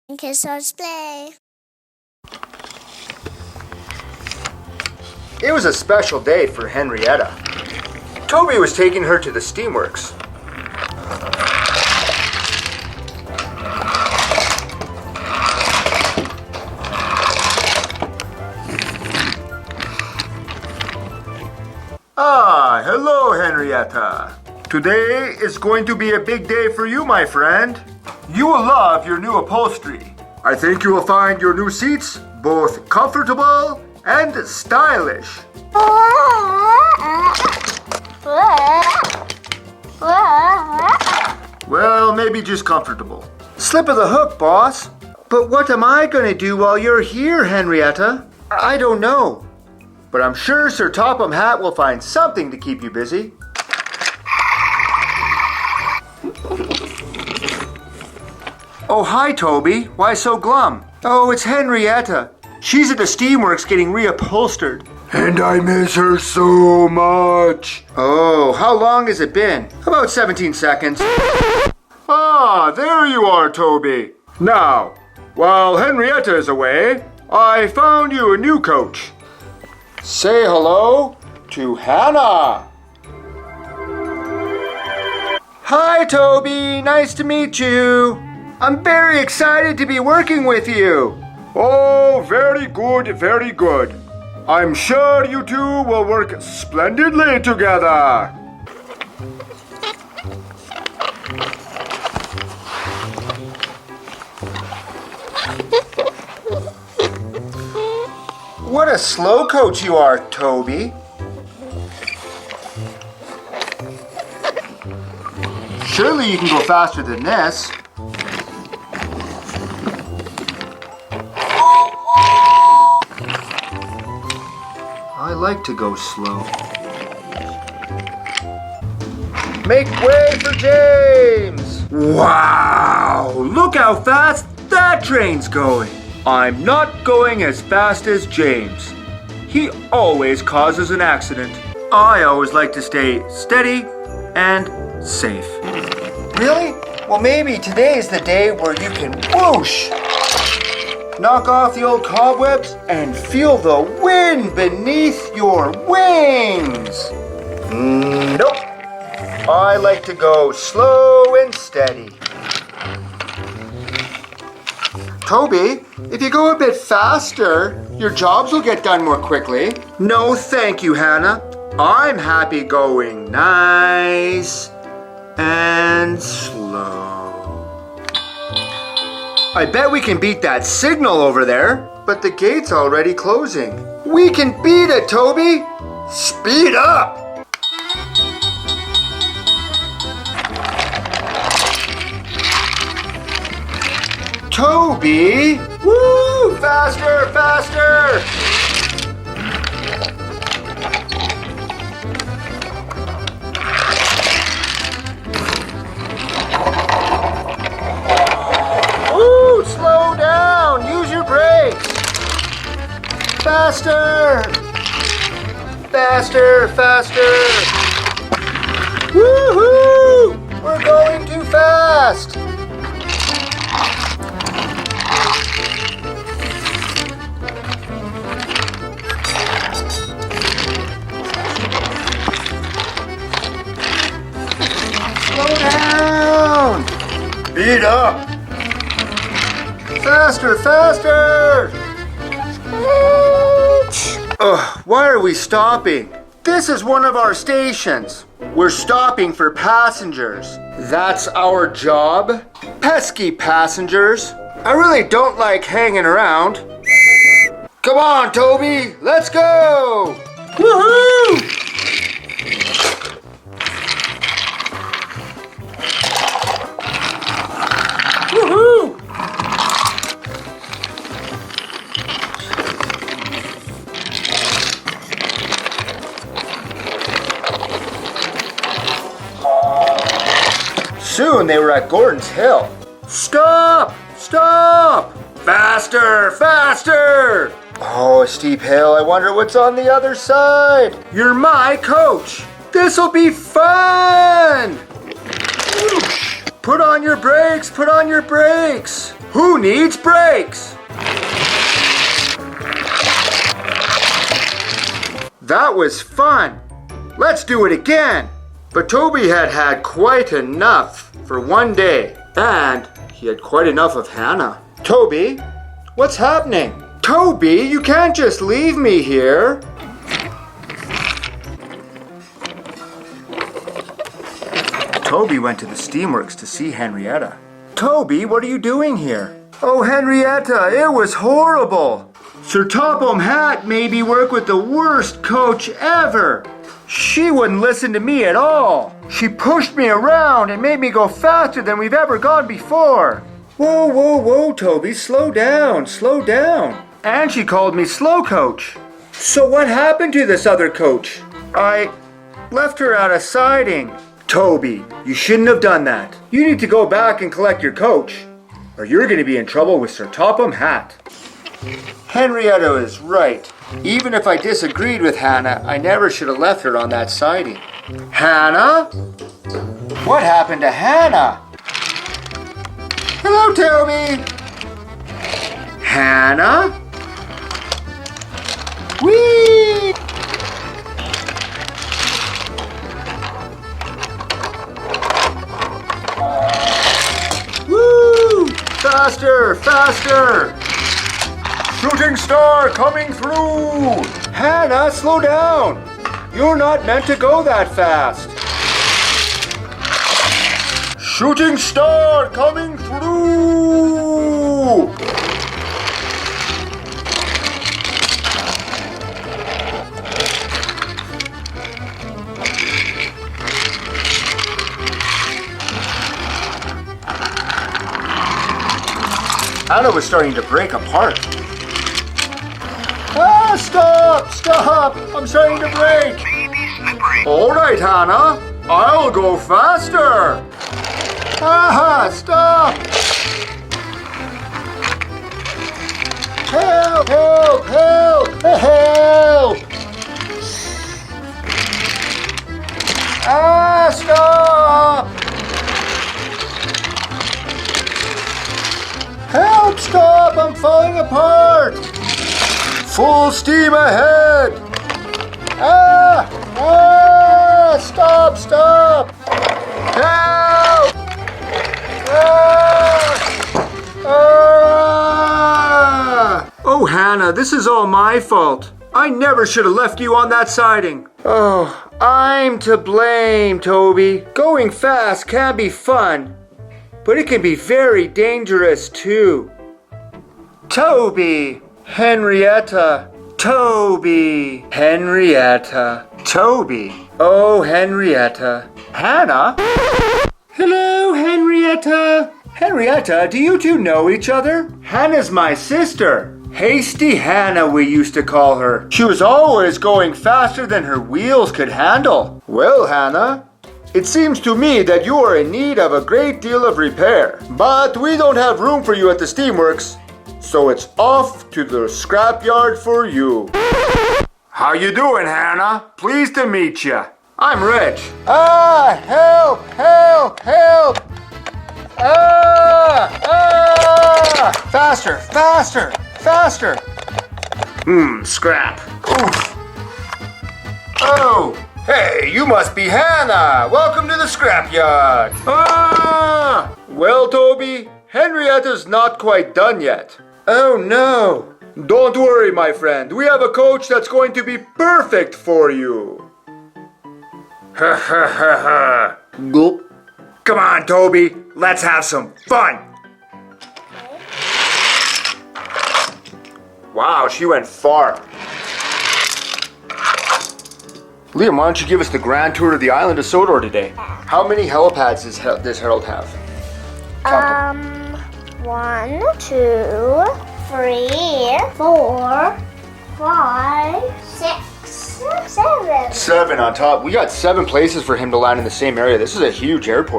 Okay, so let's play. It was a special day for Henrietta. Toby was taking her to the steamworks. Ah, hello, Henrietta. Today is going to be a big day for you, my friend. You will love your new upholstery. I think you will find your new seats both comfortable and stylish. Well, maybe just comfortable. Slip of the hook, boss. But what am I going to do while you're here, Henrietta? I don't know. But I'm sure Sir Topham Hatt will find something to keep you busy. Oh, hi, Toby. Why so glum? Oh, it's Henrietta. She's at the steamworks getting reupholstered. And I miss her so much. Oh, how long has it been? About 17 seconds. Ah, there you are, Toby. Now, while Henrietta is away, I found you a new coach. Say hello to Hannah. Hi, Toby. Nice to meet you. I'm very excited to be working with you. Oh, very good, very good. I'm sure you two will work splendidly together. What a slow coach you are, Toby. Surely you can go faster than this. I like to go slow. Make way for James! Wow! Look how fast that train's going! I'm not going as fast as James. He always causes an accident. I always like to stay steady and safe. Really? Well, maybe today is the day where you can whoosh! Knock off the old cobwebs and feel the wind beneath your wings. Nope. I like to go slow and steady. Toby, if you go a bit faster, your jobs will get done more quickly. No, thank you, Hannah. I'm happy going nice and slow. I bet we can beat that signal over there, but the gate's already closing. We can beat it, Toby! Speed up! Toby! Woo! Faster, faster! Slow down! Use your brakes! Faster! Faster, faster! Woohoo! We're going too fast! Slow down! Speed up! Faster, faster! Ugh, why are we stopping? This is one of our stations. We're stopping for passengers. That's our job. Pesky passengers. I really don't like hanging around. Come on, Toby, let's go! Woohoo! Woohoo! Soon they were at Gordon's Hill. Stop! Stop! Faster! Faster! Oh, a steep hill. I wonder what's on the other side. You're my coach. This'll be fun! Put on your brakes! Put on your brakes! Who needs brakes? That was fun. Let's do it again. But Toby had had quite enough for one day. And he had quite enough of Hannah. Toby, what's happening? Toby, you can't just leave me here. Toby went to the steamworks to see Henrietta. Toby, what are you doing here? Oh, Henrietta, it was horrible. Sir Topham Hatt made me work with the worst coach ever. She wouldn't listen to me at all. She pushed me around and made me go faster than we've ever gone before. Whoa, whoa, whoa, Toby, slow down, slow down. And she called me slow coach. So what happened to this other coach? I left her at a siding. Toby, you shouldn't have done that. You need to go back and collect your coach, or you're going to be in trouble with Sir Topham Hatt. Henrietta is right. Even if I disagreed with Hannah, I never should have left her on that siding. Hannah? What happened to Hannah? Hello, Toby. Hannah? Whee! Woo! Faster, faster! Shooting star coming through! Hannah, slow down! You're not meant to go that fast. Shooting star coming through! Hannah was starting to break apart. Ah, stop! Stop! I'm starting to break! All right, Hannah. I'll go faster. Ah, stop! Help! Help! Help! Help! Ah, stop! Help! Stop! I'm falling apart! Full steam ahead! Ah! Ah! Stop! Stop! Help! Ah! Ah! Oh, Hannah, this is all my fault. I never should have left you on that siding. Oh, I'm to blame, Toby. Going fast can be fun, but it can be very dangerous too. Toby! Henrietta! Toby! Henrietta! Toby! Oh, Henrietta! Hannah? Hello, Henrietta! Henrietta, do you two know each other? Hannah's my sister. Hasty Hannah, we used to call her. She was always going faster than her wheels could handle. Well, Hannah, it seems to me that you are in need of a great deal of repair. But we don't have room for you at the steamworks, so it's off to the scrapyard for you. How you doing, Hannah? Pleased to meet you. I'm Rich. Ah, help, help, help. Ah, ah. Faster, faster, faster. Scrap. Oof. Oh, hey, you must be Hannah. Welcome to the scrapyard. Ah! Well, Toby, Henrietta's not quite done yet. Oh, no. Don't worry, my friend. We have a coach that's going to be perfect for you. Ha ha ha ha. Gulp. Come on, Toby. Let's have some fun. Wow, she went far. Liam, why don't you give us the grand tour of the island of Sodor today? How many helipads does this Herald have? 1, 2, 3, 4, 5, 6, 7. 7 on top. We got 7 places for him to land in the same area. This is a huge airport.